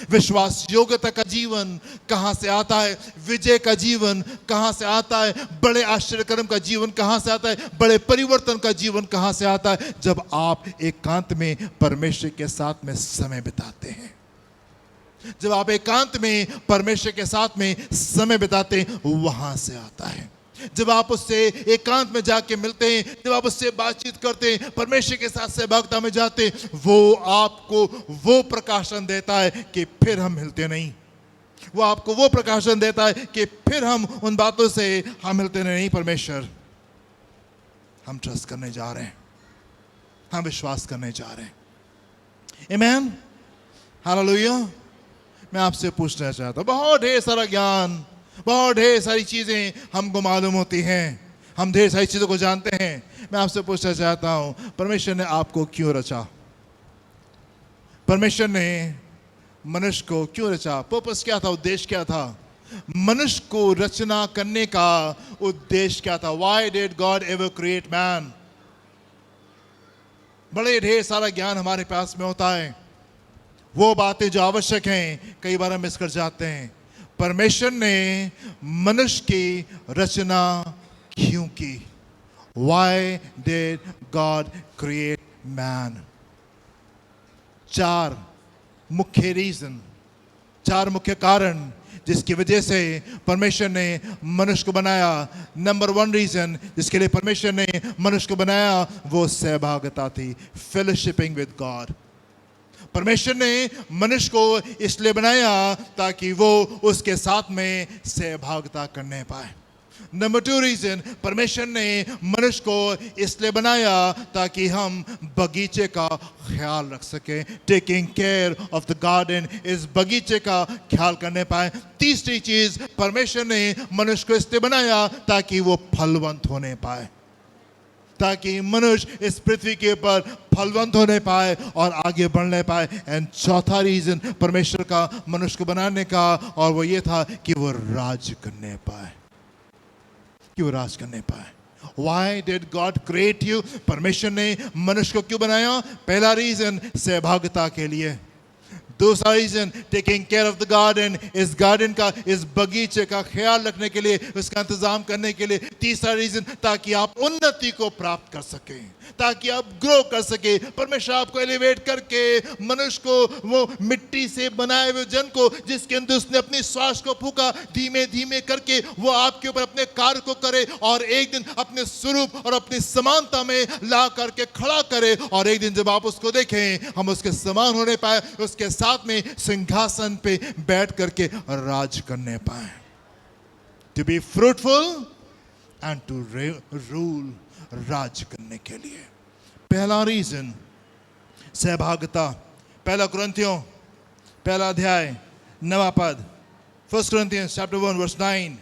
विश्वास योग्यता का जीवन कहां से आता है? विजय का जीवन कहां से आता है? बड़े आश्चर्यक्रम का जीवन कहां से आता है? बड़े परिवर्तन का जीवन कहां से आता है? जब आप एकांत में परमेश्वर के साथ में समय बिताते हैं। जब आप एकांत में परमेश्वर के साथ में समय बिताते हैं, वहां से आता है। जब आप उससे एकांत में जाके मिलते हैं, जब आप उससे बातचीत करते हैं, परमेश्वर के साथ सहभागिता में जाते हैं, वो आपको वो प्रकाशन देता है कि फिर हम हिलते नहीं। वो आपको वो प्रकाशन देता है कि फिर हम उन बातों से हम हिलते नहीं। परमेश्वर, हम ट्रस्ट करने जा रहे हैं, हम विश्वास करने जा रहे हैं। आमीन, हालेलुया। मैं आपसे पूछना चाहता हूं, बहुत ढेर सारा ज्ञान, बहुत ढेर सारी चीजें हमको मालूम होती हैं, हम ढेर सारी चीजों को जानते हैं। मैं आपसे पूछना चाहता हूं, परमेश्वर ने आपको क्यों रचा? परमेश्वर ने मनुष्य को क्यों रचा? पर्पस क्या था? उद्देश्य क्या था? मनुष्य को रचना करने का उद्देश्य क्या था? Why did God ever create man? बड़े ढेर सारा ज्ञान हमारे पास में होता है, वो बातें जो आवश्यक हैं कई बार हम मिस कर जाते हैं। परमेश्वर ने मनुष्य की रचना क्यों की? Why did God create man? 4 मुख्य रीजन, 4 मुख्य कारण जिसकी वजह से परमेश्वर ने मनुष्य को बनाया। नंबर 1 रीजन जिसके लिए परमेश्वर ने मनुष्य को बनाया, वो सहभागिता थी, फेलोशिपिंग विद गॉड। परमेश्वर ने मनुष्य को इसलिए बनाया ताकि वो उसके साथ में सहभागिता करने पाए। नंबर 2 रीजन, परमेश्वर ने मनुष्य को इसलिए बनाया ताकि हम बगीचे का ख्याल रख सके, taking care of the garden, इस बगीचे का ख्याल करने पाए। तीसरी चीज, परमेश्वर ने मनुष्य को इसलिए बनाया ताकि वो फलवंत होने पाए, ताकि मनुष्य इस पृथ्वी के ऊपर फलवंत होने पाए और आगे बढ़ने पाए। एंड चौथा रीजन परमेश्वर का मनुष्य को बनाने का, और वो ये था कि वो राज करने पाए, कि वो राज करने पाए। Why did God create you? परमेश्वर ने मनुष्य को क्यों बनाया? पहला रीजन सहभागिता के लिए, दूसरा reason taking care of the garden, इस गार्डन का, इस बगीचे का ख्याल रखने के लिए, उसका इंतजाम करने के लिए, तीसरा रीजन ताकि आप उन्नति को प्राप्त कर सकें, ताकि आप ग्रो कर सके। परमेश्वर आपको एलिवेट करके मनुष्य को, वो मिट्टी से बनाए हुए जन को जिसके अंदर उसने अपनी श्वास को फूका, धीमे धीमे करके वो आपके ऊपर अपने कार्य को करे और एक दिन अपने स्वरूप और अपनी समानता में ला करके खड़ा करे। और एक दिन जब आप उसको देखें, हम उसके समान होने पाए, उसके साथ में सिंहासन पे बैठ करके राज करने पाए। To be fruitful and to rule, राज करने के लिए। पहला रीजन सहभागिता। पहला कुरिन्थियों पहला अध्याय 9वां पद, 1 Corinthians chapter 1 verse 9।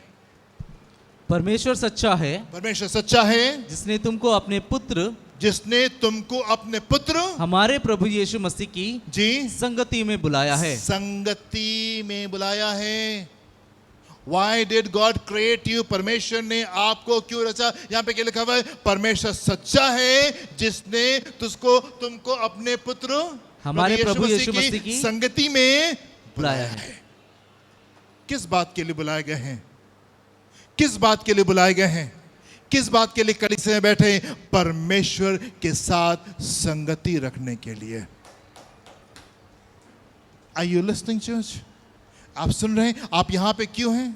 परमेश्वर सच्चा है, परमेश्वर सच्चा है, जिसने तुमको अपने पुत्र, जिसने तुमको अपने पुत्र हमारे प्रभु यीशु मसीह की जी संगति में बुलाया है। संगति में बुलाया है। Why did God create you? परमेश्वर ने आपको क्यों रचा? यहाँ पे क्या लिखा हुआ है? परमेश्वर सच्चा है जिसने तुमको अपने पुत्र हमारे प्रभु यीशु मसीह की संगति में बुलाया है। किस बात के लिए बुलाए गए हैं? किस बात के लिए बुलाए गए हैं? किस बात के लिए कलीसिया में बैठे? परमेश्वर के साथ संगति रखने के लिए। Are you listening, church? आप सुन रहे हैं? आप यहां पे क्यों हैं?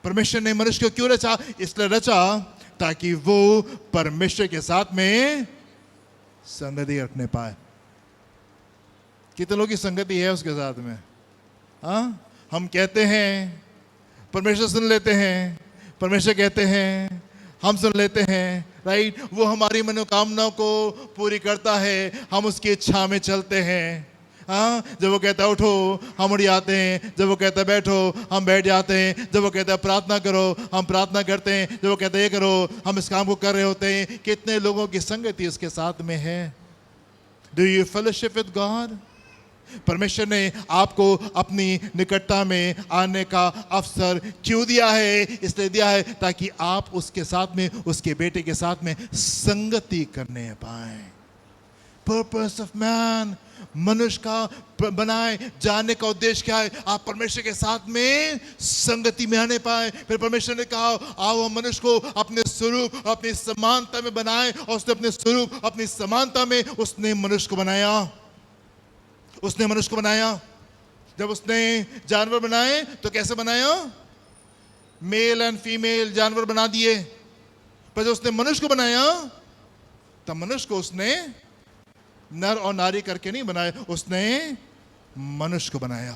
परमेश्वर ने मनुष्य को क्यों रचा? इसलिए रचा ताकि वो परमेश्वर के साथ में संगति रखने पाए। कितने लोगों की संगति है उसके साथ में? हम कहते हैं परमेश्वर सुन लेते हैं, परमेश्वर कहते हैं हम सुन लेते हैं, राइट? वो हमारी मनोकामनाओं को पूरी करता है, हम उसकी इच्छा में चलते हैं। जब वो कहता है उठो, हम उठ जाते हैं। जब वो कहता है बैठो, हम बैठ जाते हैं। जब वो कहता है प्रार्थना करो, हम प्रार्थना करते हैं। जब वो कहता है ये करो, हम इस काम को कर रहे होते हैं। कितने लोगों की संगति उसके साथ में है? Do you fellowship with God? परमेश्वर ने आपको अपनी निकटता में आने का अवसर क्यों दिया है? इसलिए दिया है ताकि आप उसके साथ में, उसके बेटे के साथ में संगति करने पाए। Purpose of man, मनुष्य का बनाए जाने का उद्देश्य क्या है? आप परमेश्वर के साथ में संगति में आने पाए। फिर परमेश्वर ने कहा आओ हम मनुष्य को अपने स्वरूप अपनी समानता में बनाए, और उसने अपने स्वरूप अपनी समानता में उसने मनुष्य को बनाया। उसने मनुष्य को बनाया। जब उसने जानवर बनाए तो कैसे बनाया? मेल एंड फीमेल जानवर बना दिए। पर जब उसने मनुष्य को बनाया तब मनुष्य को उसने नर और नारी करके नहीं बनाया, उसने मनुष्य को बनाया।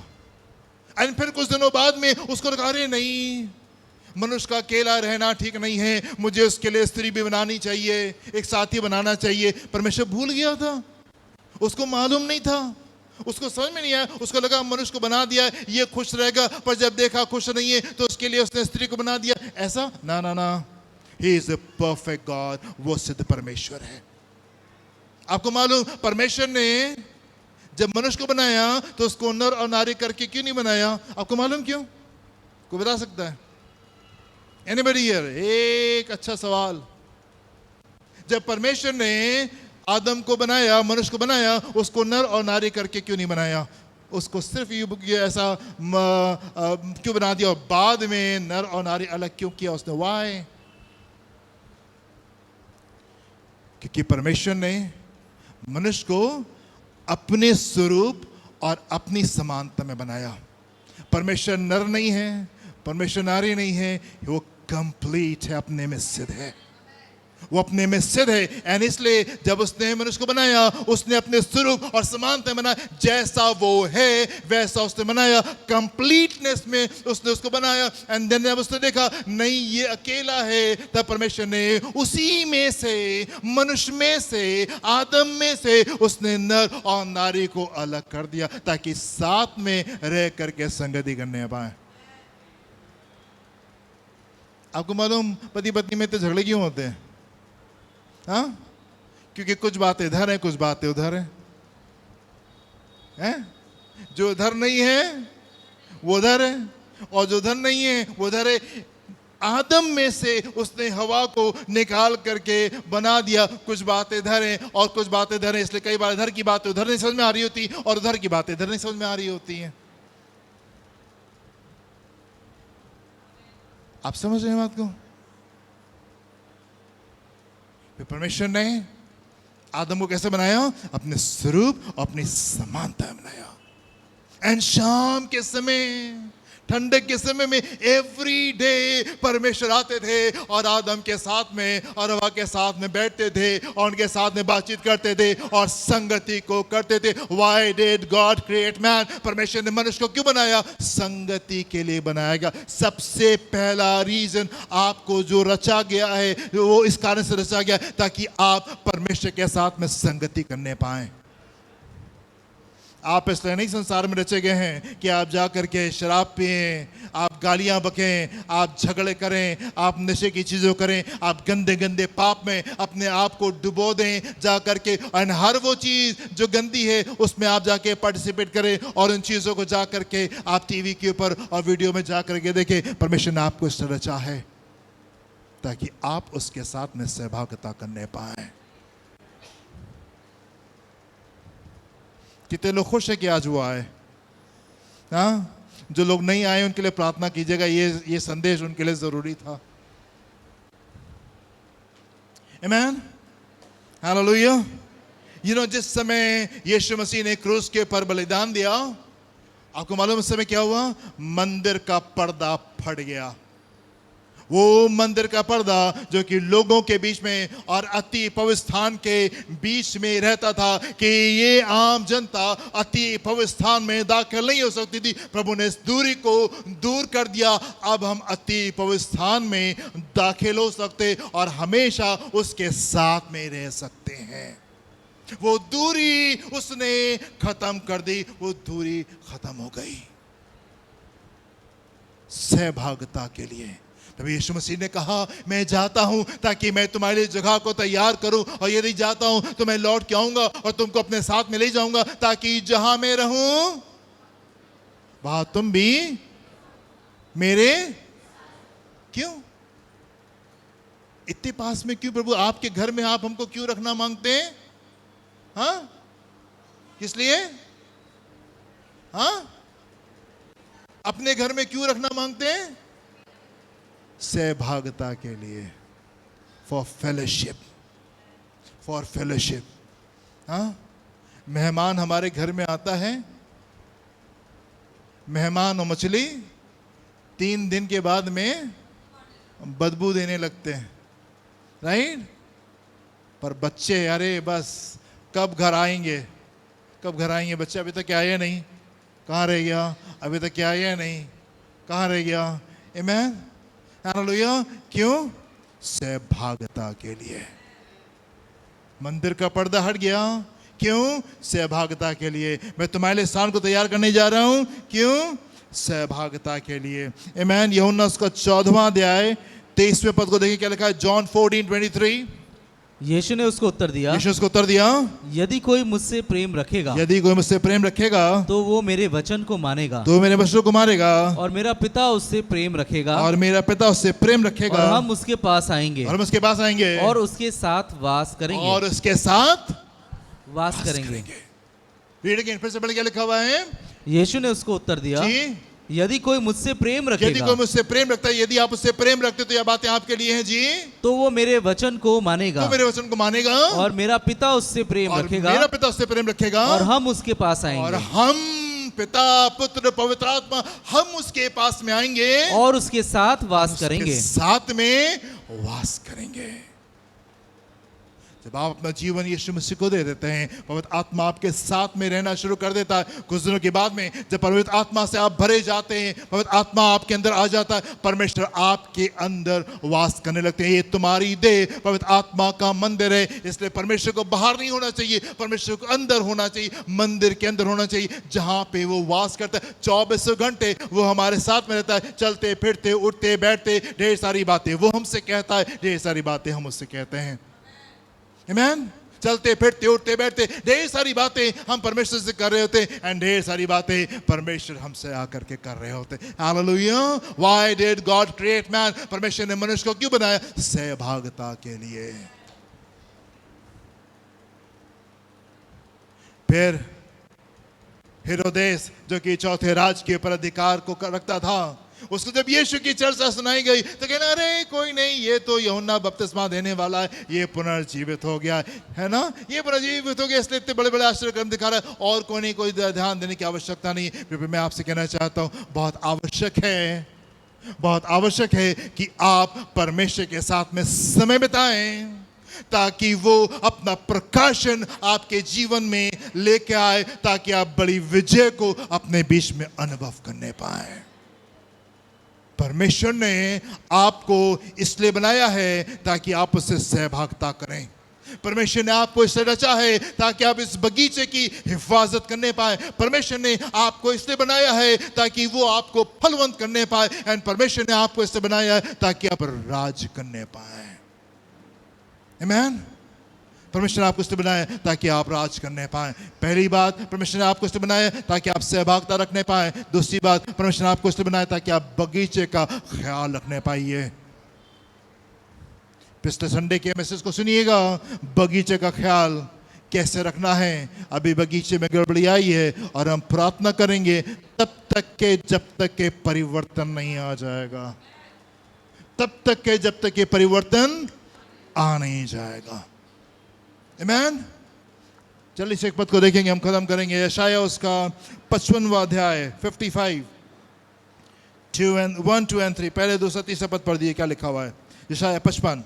और फिर कुछ दिनों बाद में उसको लगा अरे नहीं, मनुष्य का अकेला रहना ठीक नहीं है, मुझे उसके लिए स्त्री भी बनानी चाहिए, एक साथी बनाना चाहिए। परमेश्वर भूल गया था, उसको मालूम नहीं था, उसको समझ में नहीं आया। उसको लगा मनुष्य को बना दिया ये खुश रहेगा, पर जब देखा खुश नहीं है तो उसके लिए उसने स्त्री को बना दिया। ऐसा ना ना ना, he is a perfect God, वो सिद्ध परमेश्वर है। आपको मालूम परमेश्वर ने जब मनुष्य को बनाया तो उसको नर और नारी करके क्यों नहीं बनाया? आपको मालूम क्यों? कोई बता सकता है? Anybody here? एक अच्छा सवाल। जब परमेश्वर ने आदम को बनाया, मनुष्य को बनाया, उसको नर और नारी करके क्यों नहीं बनाया? उसको सिर्फ ये ऐसा क्यों बना दिया और बाद में नर और नारी अलग क्यों किया उसने? व्हाई? क्योंकि परमेश्वर ने मनुष्य को अपने स्वरूप और अपनी समानता में बनाया। परमेश्वर नर नहीं है, परमेश्वर नारी नहीं है, वो कंप्लीट है, अपने में सिद्ध है, वो अपने में सिद्ध है। एंड इसलिए जब उसने मनुष्य को बनाया उसने अपने स्वरूप और समानता में बनाया। जैसा वो है वैसा उसने बनाया, कंप्लीटनेस में उसने उसको बनाया। एंड देन जब उसने देखा नहीं ये अकेला है, तब परमेश्वर ने उसी में से, मनुष्य में से, आदम में से उसने नर और नारी को अलग कर दिया ताकि साथ में रह करके संगति करने पाए। आपको मालूम पति पत्नी में तो झगड़े क्यों होते हैं? हाँ, क्योंकि कुछ बातें इधर है, कुछ बातें उधर है, हैं? जो इधर नहीं है वो उधर है, और जो उधर नहीं है वो उधर है। आदम में से उसने हवा को निकाल करके बना दिया। कुछ बातें इधर हैं और कुछ बातें इधर हैं, इसलिए कई बार इधर की बातें उधर नहीं समझ में आ रही होती और उधर की बातें इधर नहीं समझ में आ रही होती हैं। आप समझ रहे हैं बात को? परमेश्वर ने आदम को कैसे बनाया? अपने स्वरूप और अपनी समानता में बनाया। एंड शाम के समय, ठंडक के समय में एवरी डे परमेश्वर आते थे और आदम के साथ में और हवा के साथ में बैठते थे और उनके साथ में बातचीत करते थे और संगति को करते थे। Why did God create man? परमेश्वर ने मनुष्य को क्यों बनाया? संगति के लिए बनाया गया। सबसे पहला रीजन आपको जो रचा गया है वो इस कारण से रचा गया ताकि आप परमेश्वर के साथ में संगति करने पाए। आप इसलिए नहीं संसार में रचे गए हैं कि आप जा करके शराब पिएं, आप गालियां बकें, आप झगड़े करें, आप नशे की चीज़ों करें, आप गंदे गंदे पाप में अपने आप को डुबो दें जा करके, और हर वो चीज़ जो गंदी है उसमें आप जाके पार्टिसिपेट करें और उन चीज़ों को जा करके आप टीवी के ऊपर और वीडियो में जा करके देखें। परमेश्वर ने आपको इस तरह रचा है ताकि आप उसके साथ में सहभागिता करने पाएं। कितने लोग खुश है कि आज वो आए? हाँ, जो लोग नहीं आए उनके लिए प्रार्थना कीजिएगा, ये संदेश उनके लिए जरूरी था। आमीन, हालेलुया। जिस समय यीशु मसीह ने क्रूस के ऊपर बलिदान दिया, आपको मालूम उस समय क्या हुआ? मंदिर का पर्दा फट गया। वो मंदिर का पर्दा जो कि लोगों के बीच में और अति पवित्र स्थान के बीच में रहता था कि ये आम जनता अति पवित्र स्थान में दाखिल नहीं हो सकती थी, प्रभु ने इस दूरी को दूर कर दिया। अब हम अति पवित्र स्थान में दाखिल हो सकते और हमेशा उसके साथ में रह सकते हैं। वो दूरी उसने खत्म कर दी, वो दूरी खत्म हो गई सहभागिता के लिए। तभी यीशु मसीह ने कहा, मैं जाता हूं ताकि मैं तुम्हारे लिए जगह को तैयार करूं, और यदि जाता हूं तो मैं लौट के आऊंगा और तुमको अपने साथ में ले जाऊंगा, ताकि जहां मैं रहूं वहां तुम भी मेरे। क्यों इतने पास में? क्यों प्रभु? आपके घर में आप हमको क्यों रखना मांगते हैं? हाँ, किस लिए? हाँ, अपने घर में क्यों रखना मांगते हैं? सहभागिता के लिए, फॉर फेलोशिप, फॉर फेलोशिप। हाँ, मेहमान हमारे घर में आता है, मेहमान और मछली 3 दिन के बाद में बदबू देने लगते हैं, राइट? पर बच्चे, अरे बस कब घर आएंगे, कब घर आएंगे? बच्चे अभी तक आए नहीं, कहाँ रह गया? अभी तक आए नहीं, कहाँ रह गया? आमेन, हालेलुया। क्यों? सहभागिता के लिए। मंदिर का पर्दा हट गया, क्यों? सहभागिता के लिए। मैं तुम्हारे लिए स्थान को तैयार करने जा रहा हूं, क्यों? सहभागिता के लिए। आमेन। यूहन्ना उसका 14वां अध्याय 23वें पद को देखिए, क्या लिखा है? जॉन 14:23। यीशु ने उसको उत्तर दिया, यीशु उसको उत्तर दिया, यदि कोई मुझसे प्रेम रखेगा, यदि कोई मुझसे प्रेम रखेगा, तो वो मेरे वचन को मानेगा, तो मेरे वचनों को मानेगा, और मेरा पिता उससे प्रेम रखेगा, और मेरा पिता उससे प्रेम रखेगा, और हम उसके पास आएंगे, और हम उसके पास आएंगे, और उसके साथ वास करेंगे, और उसके साथ वास करेंगे। रीड अगेन, फिर से पढ़, क्या लिखा हुआ है? यीशु ने उसको उत्तर दिया, जी, यदि कोई मुझसे प्रेम यदि रखेगा, कोई मुझसे प्रेम रखता है, यदि आप उससे प्रेम रखते तो यह बातें आपके लिए हैं जी, तो वो मेरे वचन को मानेगा, तो मेरे वचन को मानेगा, और मेरा पिता उससे प्रेम और रखेगा, मेरा पिता उससे प्रेम रखेगा, और हम उसके पास और आएंगे, हम पिता पुत्र पवित्र आत्मा हम उसके पास में आएंगे, और उसके साथ वास उसके करेंगे। साथ में वास करेंगे। जब आप अपना जीवन यीशु मसीह को दे देते हैं, पवित्र आत्मा आपके साथ में रहना शुरू कर देता है। कुछ दिनों के बाद में जब पवित्र आत्मा से आप भरे जाते हैं, पवित्र आत्मा आपके अंदर आ जाता है, परमेश्वर आपके अंदर वास करने लगते हैं। ये तुम्हारी देह पवित्र आत्मा का मंदिर है, इसलिए परमेश्वर को बाहर नहीं होना चाहिए, परमेश्वर को अंदर होना चाहिए, मंदिर के अंदर होना चाहिए, जहां पे वो वास करता है। 24 घंटे वो हमारे साथ में रहता है, चलते फिरते उठते बैठते, ढेर सारी बातें वो हमसे कहता है, ढेर सारी बातें हम उससे कहते हैं। आमेन। चलते फिरते उठते बैठते ढेर सारी बातें हम परमेश्वर से कर रहे होते हैं, एंड ढेर सारी बातें परमेश्वर हमसे आकर के कर रहे होते हैं। Hallelujah. Why did God create man? परमेश्वर ने मनुष्य को क्यों बनाया? सहभागिता के लिए। फिर हेरोदेस, जो कि चौथे राज के ऊपर अधिकार को रखता था, उसको जब यीशु की चर्चा सुनाई गई तो कहना, अरे कोई नहीं, ये तो यूहन्ना बपतिस्मा देने वाला है, ये पुनर्जीवित हो गया है ना, ये पुनर्जीवित हो गया, इसलिए इतने बड़े बड़े आश्चर्य कर्म दिखा रहा है, और कोई नहीं, कोई ध्यान देने की आवश्यकता नहीं। फिर मैं आपसे कहना चाहता हूँ, बहुत आवश्यक है, बहुत आवश्यक है कि आप परमेश्वर के साथ में समय बिताएं, ताकि वो अपना प्रकाशन आपके जीवन में लेके आए, ताकि आप बड़ी विजय को अपने बीच में अनुभव करने पाए। परमेश्वर ने आपको इसलिए बनाया है ताकि आप उससे सहभागिता करें। परमेश्वर ने आपको इसलिए रचा है ताकि आप इस बगीचे की हिफाजत करने पाए। परमेश्वर ने आपको इसलिए बनाया है ताकि वो आपको फलवंत करने पाए, एंड परमेश्वर ने आपको इसलिए बनाया है ताकि आप राज करने पाए। आमेन। परमेश्वर ने आपको इसलिए बनाया ताकि आप राज करने पाए। पहली बात, परमेश्वर ने आपको इसलिए बनाया ताकि आप सहभागिता रखने पाए। दूसरी बात, परमेश्वर ने आपको इसलिए बनाया ताकि आप बगीचे का ख्याल रखने पाइए। पिछले संडे के मैसेज को सुनिएगा, बगीचे का ख्याल कैसे रखना है। अभी बगीचे में गड़बड़ी आई है, और हम प्रार्थना करेंगे तब तक के जब तक के परिवर्तन नहीं आ जाएगा, तब तक के जब तक के परिवर्तन आ नहीं जाएगा। आमेन। चलिए इस एक पद को देखेंगे, हम खत्म करेंगे। यशाया उसका 55वां अध्याय 55 1, 2 और 3, पहले 2 से 3 पद पढ़ दिए, क्या लिखा हुआ है? यशाया 55।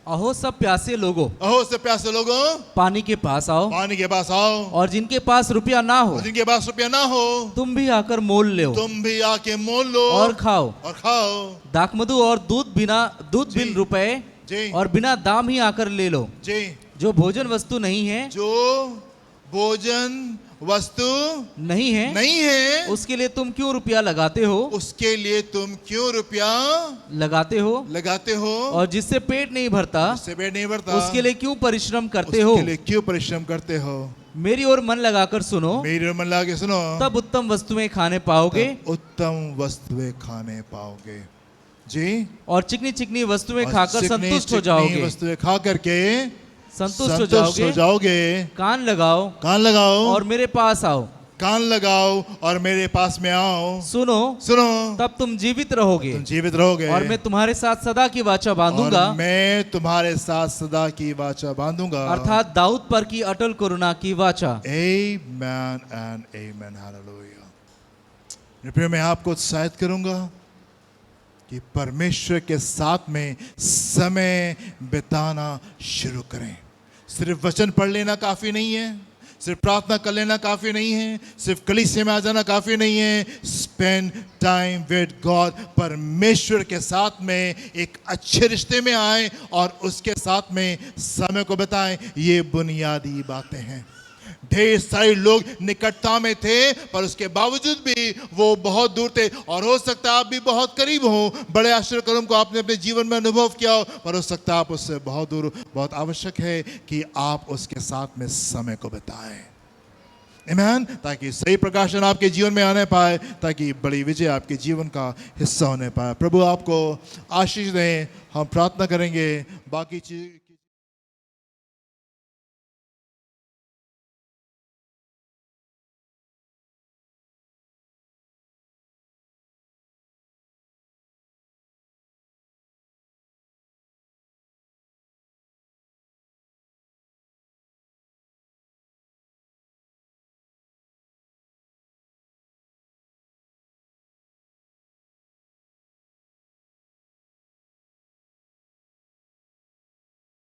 अहो सब प्यासे लोगों, अहो सब प्यासे लोगों, पानी के पास आओ, पानी के पास आओ, और जिनके पास रुपया ना हो, जिनके पास रुपया ना हो, तुम भी आकर मोल लो, तुम भी आके मोल लो और खाओ, और खाओ। दाखमधु और दूध बिन रुपए जी, और बिना दाम ही आकर ले लो। जी, जो भोजन वस्तु नहीं है, जो भोजन वस्तु नहीं है, नहीं है, उसके लिए तुम क्यों रुपया लगाते हो, उसके लिए तुम क्यों रुपया लगाते हो, और जिससे पेट नहीं भरता, उसके लिए क्यों परिश्रम करते हो। मेरी ओर मन लगाकर सुनो, तब उत्तम वस्तुएं खाने पाओगे, जी। और चिकनी चिकनी वस्तुएं खाकर संतुष्ट हो जाओगे। कान लगाओ और मेरे पास आओ। सुनो तब तुम जीवित रहोगे, और मैं तुम्हारे साथ सदा की वाचा बांधूंगा, अर्थात दाऊद पर की अटल करुणा की वाचा। आमेन एंड आमेन, हालेलुया। प्रिय, मैं आपको उत्साहित करूंगा कि परमेश्वर के साथ में समय बिताना शुरू करें। सिर्फ वचन पढ़ लेना काफी नहीं है, सिर्फ प्रार्थना कर लेना काफी नहीं है, सिर्फ कलीसिया में आ जाना काफी नहीं है। स्पेंड टाइम विद गॉड, परमेश्वर के साथ में एक अच्छे रिश्ते में आए और उसके साथ में समय को बिताएं। ये बुनियादी बातें हैं। ढेर सारे लोग निकटता में थे, पर उसके बावजूद भी वो बहुत दूर थे। और हो सकता है आप भी बहुत करीब हो, बड़े आश्चर्यकर्म को आपने अपने जीवन में अनुभव किया हो, पर हो सकता है आप उससे बहुत दूर। बहुत आवश्यक है कि आप उसके साथ में समय को बिताएं, आमीन, ताकि सही प्रकाशन आपके जीवन में आने पाए, ताकि बड़ी विजय आपके जीवन का हिस्सा होने पाए। प्रभु आपको आशीष दें। हम प्रार्थना करेंगे बाकी चीज